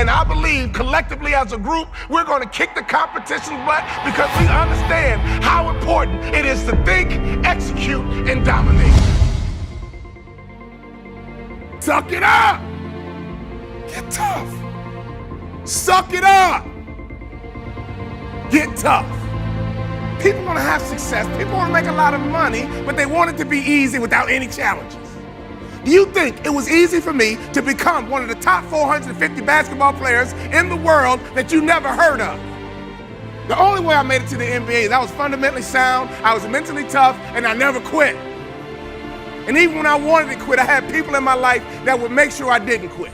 And I believe collectively as a group, we're going to kick the competition's butt because we understand how important it is to think, execute, and dominate. Suck it up. Get tough. Suck it up. Get tough. People want to have success. People want to make a lot of money, but they want it to be easy without any challenges. Do you think it was easy for me to become one of the top 450 basketball players in the world that you never heard of? The only way I made it to the NBA is I was fundamentally sound, I was mentally tough, and I never quit. And even when I wanted to quit, I had people in my life that would make sure I didn't quit.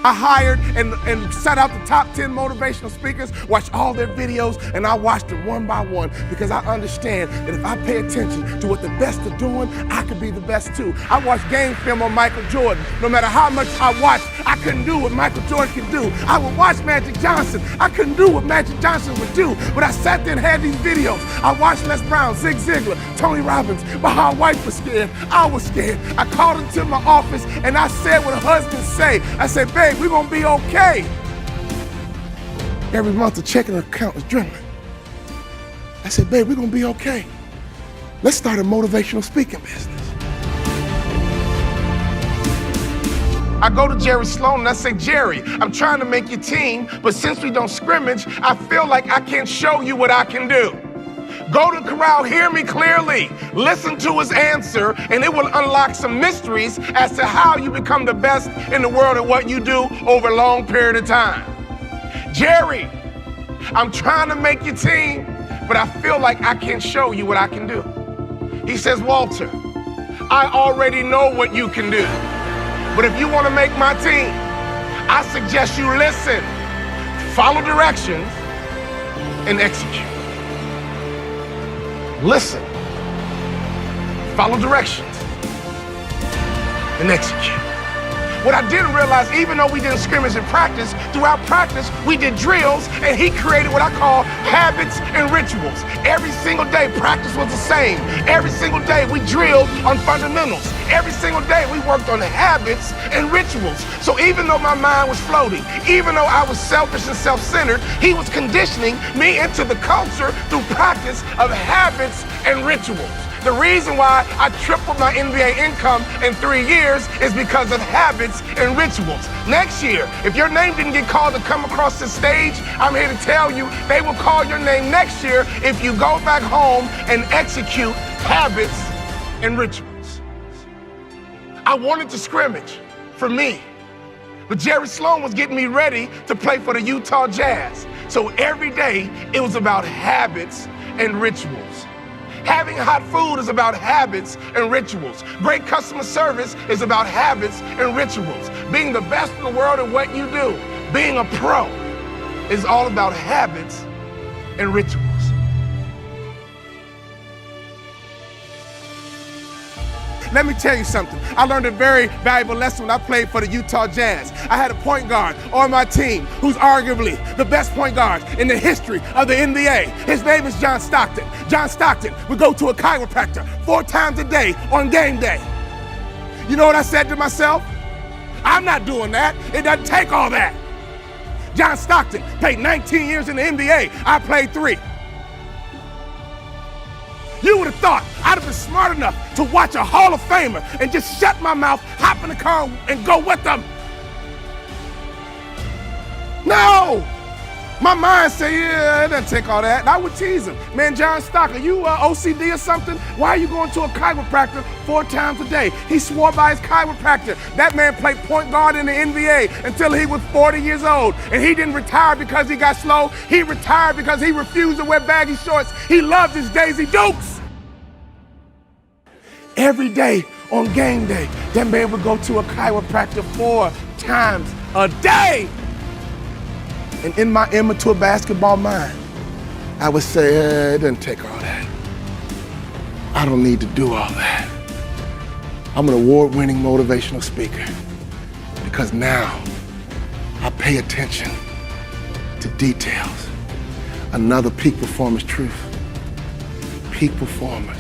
I hired and set out the top 10 motivational speakers, watched all their videos, and I watched them one by one because I understand that if I pay attention to what the best are doing, I could be the best too. I watched game film on Michael Jordan. No matter how much I watched, I couldn't do what Michael Jordan could do. I would watch Magic Johnson. I couldn't do what Magic Johnson would do, but I sat there and had these videos. I watched Les Brown, Zig Ziglar, Tony Robbins. My wife was scared. I was scared. I called into my office and I said what husbands say. I said, babe, we're gonna be okay. Every month the checking account was dwindling. I said, babe, we're gonna be okay. Let's start a motivational speaking business. I go to Jerry Sloan and I say, Jerry, I'm trying to make your team, but since we don't scrimmage, I feel like I can't show you what I can do. Go to Corral, hear me clearly, listen to his answer, and it will unlock some mysteries as to how you become the best in the world at what you do over a long period of time. Jerry, I'm trying to make your team, but I feel like I can't show you what I can do. He says, Walter, I already know what you can do, but if you want to make my team, I suggest you listen, follow directions, and execute. Listen, follow directions, and execute. What I didn't realize, even though we didn't scrimmage in practice, throughout practice, we did drills, and he created what I call habits and rituals. Every single day, practice was the same. Every single day, we drilled on fundamentals. Every single day, we worked on habits and rituals. So even though my mind was floating, even though I was selfish and self-centered, he was conditioning me into the culture through practice of habits and rituals. The reason why I tripled my NBA income in 3 years is because of habits and rituals. Next year, if your name didn't get called to come across the stage, I'm here to tell you they will call your name next year if you go back home and execute habits and rituals. I wanted to scrimmage for me, but Jerry Sloan was getting me ready to play for the Utah Jazz. So every day, it was about habits and rituals. Having hot food is about habits and rituals. Great customer service is about habits and rituals. Being the best in the world at what you do, being a pro, is all about habits and rituals. Let me tell you something. I learned a very valuable lesson when I played for the Utah Jazz. I had a point guard on my team who's arguably the best point guard in the history of the NBA. His name is John Stockton. John Stockton would go to a chiropractor 4 times a day on game day. You know what I said to myself? I'm not doing that. It doesn't take all that. John Stockton played 19 years in the NBA. I played 3. You would have thought I'd have been smart enough to watch a Hall of Famer and just shut my mouth, hop in the car, and go with them. No! My mind said, yeah, it doesn't take all that. And I would tease him. Man, John Stockton, you OCD or something? Why are you going to a chiropractor 4 times a day? He swore by his chiropractor. That man played point guard in the NBA until he was 40 years old. And he didn't retire because he got slow. He retired because he refused to wear baggy shorts. He loved his Daisy Dukes. Every day on game day, that man would go to a chiropractor 4 times a day. And in my immature basketball mind, I would say, it doesn't take all that. I don't need to do all that. I'm an award-winning motivational speaker because now I pay attention to details. Another peak performance truth. Peak performers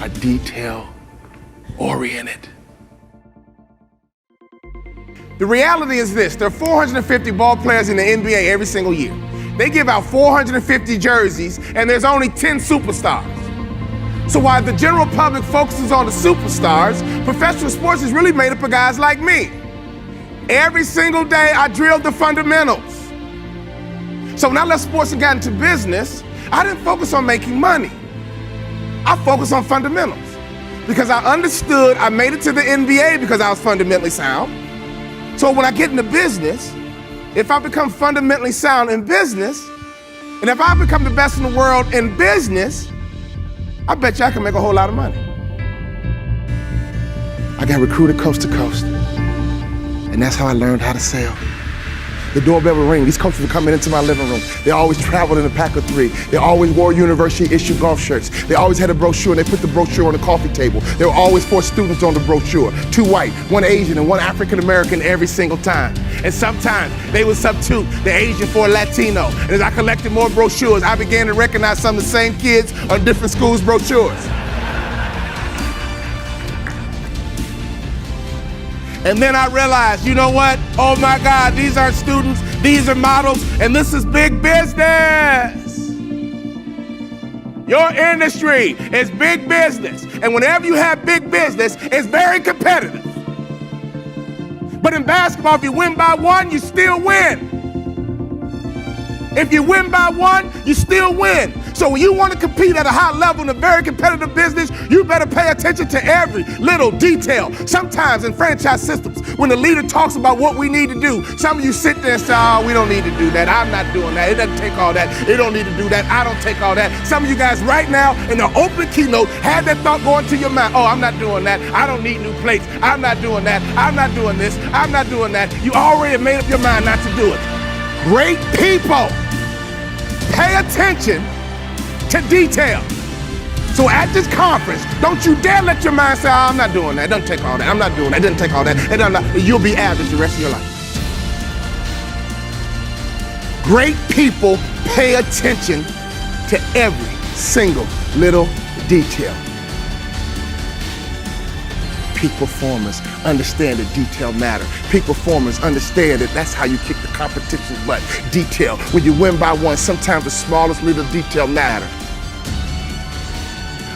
are detail-oriented. The reality is this, there are 450 ball players in the NBA every single year. They give out 450 jerseys and there's only 10 superstars. So while the general public focuses on the superstars, professional sports is really made up of guys like me. Every single day I drilled the fundamentals. So when I left sports and got into business, I didn't focus on making money. I focused on fundamentals because I understood I made it to the NBA because I was fundamentally sound. So when I get into business, if I become fundamentally sound in business, and if I become the best in the world in business, I bet you I can make a whole lot of money. I got recruited coast to coast, and that's how I learned how to sell. The doorbell would ring. These coaches would come into my living room. They always traveled in a pack of 3. They always wore university-issued golf shirts. They always had a brochure, and they put the brochure on the coffee table. There were always 4 students on the brochure, 2 white, 1 Asian, and 1 African-American every single time. And sometimes they would substitute the Asian for a Latino. And as I collected more brochures, I began to recognize some of the same kids on different schools' brochures. And then I realized, you know what? Oh my God, these aren't students, these are models, and this is big business. Your industry is big business. And whenever you have big business, it's very competitive. But in basketball, if you win by 1, you still win. If you win by 1, you still win. So when you want to compete at a high level in a very competitive business, you better pay attention to every little detail. Sometimes in franchise systems, when the leader talks about what we need to do, some of you sit there and say, oh, we don't need to do that. I'm not doing that. It doesn't take all that. It don't need to do that. I don't take all that. Some of you guys right now in the opening keynote had that thought going to your mind. Oh, I'm not doing that. I don't need new plates. I'm not doing that. I'm not doing this. I'm not doing that. You already have made up your mind not to do it. Great people pay attention to detail. So at this conference, don't you dare let your mind say, oh, I'm not doing that. It doesn't take all that. I'm not doing that. It doesn't take all that. You'll be average the rest of your life. Great people pay attention to every single little detail. Peak performers understand that detail matter. Peak performers understand that that's how you kick the competition's butt. Detail. When you win by 1, sometimes the smallest little detail matter.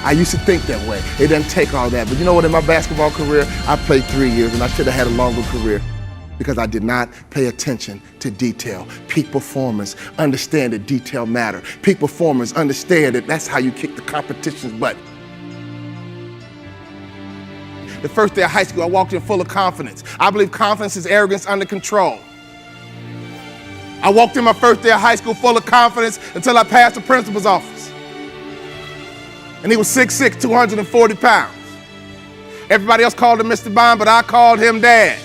I used to think that way. It doesn't take all that. But you know what? In my basketball career, I played 3 years, and I should have had a longer career because I did not pay attention to detail. Peak performers understand that detail matter. Peak performers understand that that's how you kick the competition's butt. The first day of high school, I walked in full of confidence. I believe confidence is arrogance under control. I walked in my first day of high school full of confidence until I passed the principal's office. And he was 6'6", 240 pounds. Everybody else called him Mr. Bond, but I called him Dad.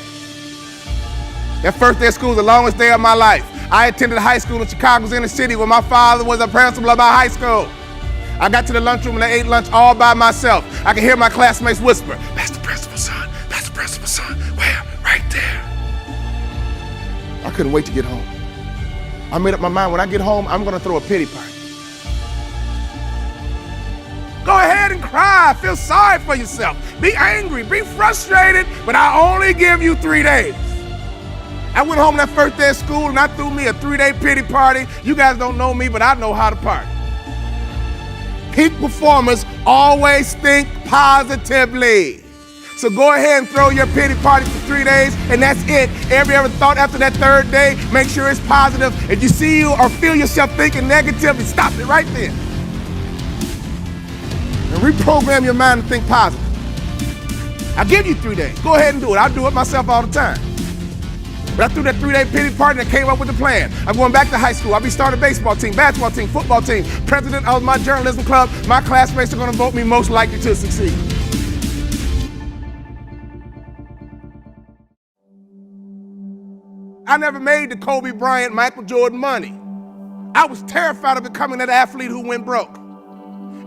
That first day of school was the longest day of my life. I attended high school in Chicago's inner city where my father was a principal of my high school. I got to the lunchroom and I ate lunch all by myself. I could hear my classmates whisper, that's the principal's son, that's the principal's son. Where? Right there. I couldn't wait to get home. I made up my mind, when I get home, I'm gonna throw a pity party. Go ahead and cry, feel sorry for yourself. Be angry, be frustrated, but I only give you 3 days. I went home that first day of school and I threw me a 3-day pity party. You guys don't know me, but I know how to party. Peak performers always think positively. So go ahead and throw your pity party for 3 days, and that's it. Every other thought after that 3rd day, make sure it's positive. If you see you or feel yourself thinking negatively, stop it right there. And reprogram your mind to think positive. I'll give you 3 days. Go ahead and do it. I do it myself all the time. But I threw that 3-day pity party and came up with a plan. I'm going back to high school. I'll be starting a baseball team, basketball team, football team, president of my journalism club. My classmates are going to vote me most likely to succeed. I never made the Kobe Bryant, Michael Jordan money. I was terrified of becoming that athlete who went broke.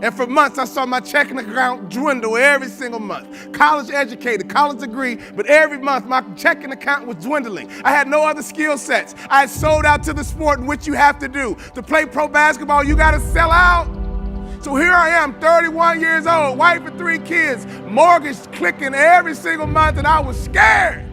And for months, I saw my checking account dwindle every single month. College educated, college degree, but every month my checking account was dwindling. I had no other skill sets. I had sold out to the sport in which you have to do. To play pro basketball, you gotta sell out. So here I am, 31 years old, wife and 3 kids, mortgage clicking every single month, and I was scared.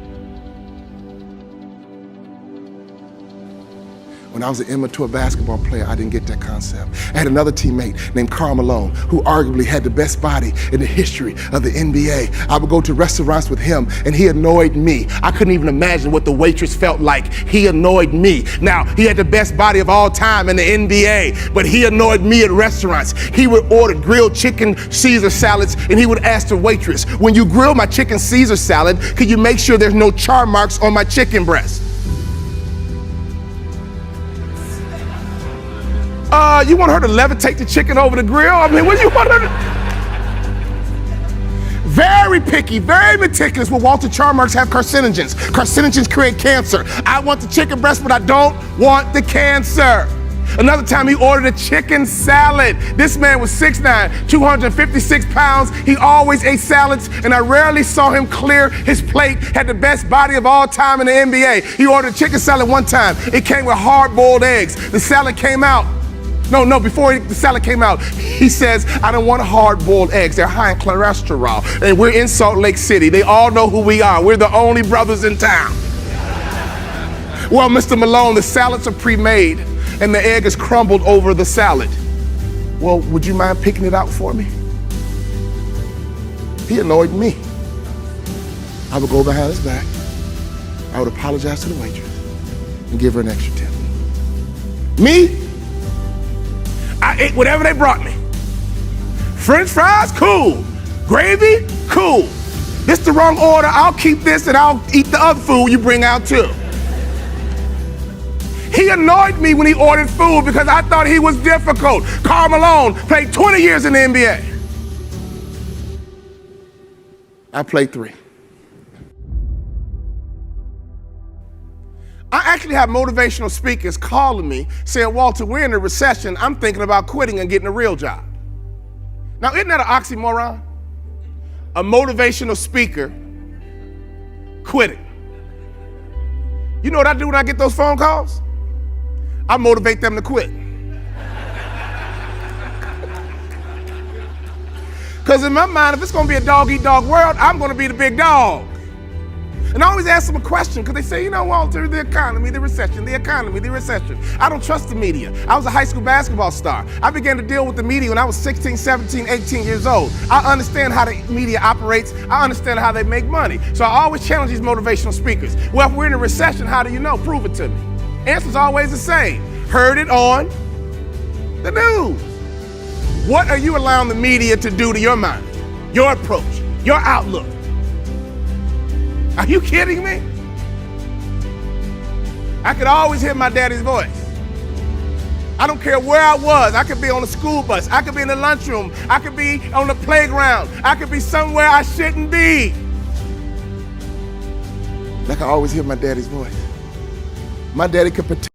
When I was an immature basketball player, I didn't get that concept. I had another teammate named Karl Malone, who arguably had the best body in the history of the NBA. I would go to restaurants with him, and he annoyed me. I couldn't even imagine what the waitress felt like. He annoyed me. Now, he had the best body of all time in the NBA, but he annoyed me at restaurants. He would order grilled chicken Caesar salads, and he would ask the waitress, when you grill my chicken Caesar salad, could you make sure there's no char marks on my chicken breast? You want her to levitate the chicken over the grill? I mean, what do you want her to? Very picky, very meticulous. Will Walter Charmarks have carcinogens? Carcinogens create cancer. I want the chicken breast, but I don't want the cancer. Another time he ordered a chicken salad. This man was 6'9", 256 pounds. He always ate salads, and I rarely saw him clear his plate. Had the best body of all time in the NBA. He ordered a chicken salad one time. It came with hard-boiled eggs. The salad came out. Before the salad came out, he says, I don't want hard-boiled eggs. They're high in cholesterol. And we're in Salt Lake City. They all know who we are. We're the only brothers in town. Well, Mr. Malone, the salads are pre-made, and the egg is crumbled over the salad. Well, would you mind picking it out for me? He annoyed me. I would go behind his back. I would apologize to the waitress and give her an extra tip. Me? I ate whatever they brought me. French fries, cool. Gravy, cool. This the wrong order. I'll keep this and I'll eat the other food you bring out too. He annoyed me when he ordered food because I thought he was difficult. Karl Malone played 20 years in the NBA. I played 3. I actually have motivational speakers calling me saying, Walter, we're in a recession. I'm thinking about quitting and getting a real job. Now, isn't that an oxymoron? A motivational speaker quitting. You know what I do when I get those phone calls? I motivate them to quit. Because in my mind, if it's going to be a dog-eat-dog world, I'm going to be the big dog. And I always ask them a question because they say, you know, Walter, the economy, the recession, the economy, the recession. I don't trust the media. I was a high school basketball star. I began to deal with the media when I was 16, 17, 18 years old. I understand how the media operates. I understand how they make money. So I always challenge these motivational speakers. Well, if we're in a recession, how do you know? Prove it to me. Answer's always the same. Heard it on the news. What are you allowing the media to do to your mind, your approach, your outlook? Are you kidding me? I could always hear my daddy's voice. I don't care where I was. I could be on a school bus. I could be in the lunchroom. I could be on the playground. I could be somewhere I shouldn't be. I could always hear my daddy's voice. My daddy could protect